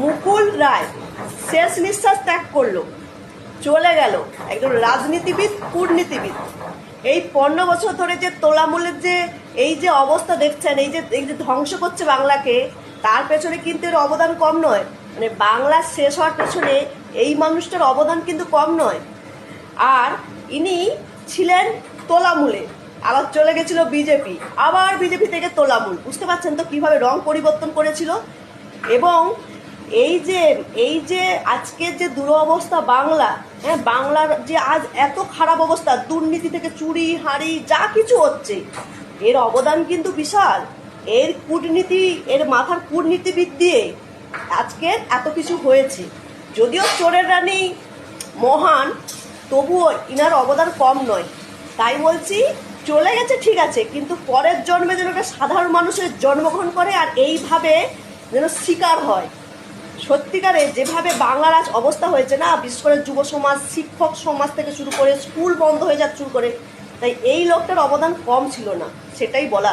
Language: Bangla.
মুকুল রায় শেষ নিঃশ্বাস ত্যাগ করলো, চলে গেল একজন রাজনীতিবিদ, কূটনীতিবিদ। এই 15 বছর ধরে যে তোলামূলের যে এই যে অবস্থা দেখছেন, এই যে ধ্বংস করছে বাংলাকে, তার পেছনে কিন্তু এর অবদান কম নয়। মানে বাংলা শেষ হওয়ার পেছনে এই মানুষটার অবদান কিন্তু কম নয়। আর ইনি ছিলেন তোলামূলে, আবার চলে গেছিল বিজেপি, আবার বিজেপি থেকে তোলামূল। বুঝতে পারছেন তো কিভাবে রং পরিবর্তন করেছিল। এবং এই যে আজকের যে দুরবস্থা বাংলা, হ্যাঁ, বাংলার যে আজ এত খারাপ অবস্থা, দুর্নীতি থেকে চুরি হাঁড়ি যা কিছু হচ্ছে, এর অবদান কিন্তু বিশাল। এর কূটনীতি, এর মাথার কূটনীতিবিদ দিয়ে আজকের এত কিছু হয়েছে। যদিও চোরের রানী মহান, তবুও ইনার অবদান কম নয়। তাই বলছি, চলে গেছে ঠিক আছে, কিন্তু পরের জন্মে যেন একটা সাধারণ মানুষের জন্মগ্রহণ করে আর এইভাবে যেন শিকার হয়। সত্যিকারে যেভাবে বাংলার আজ অবস্থা হয়েছে না, বিশেষ করে যুব সমাজ, শিক্ষক সমাজ থেকে শুরু করে স্কুল বন্ধ হয়ে যাচ্ছে শুরু করে, তাই এই লোকটার অবদান কম ছিল না, সেটাই বলা।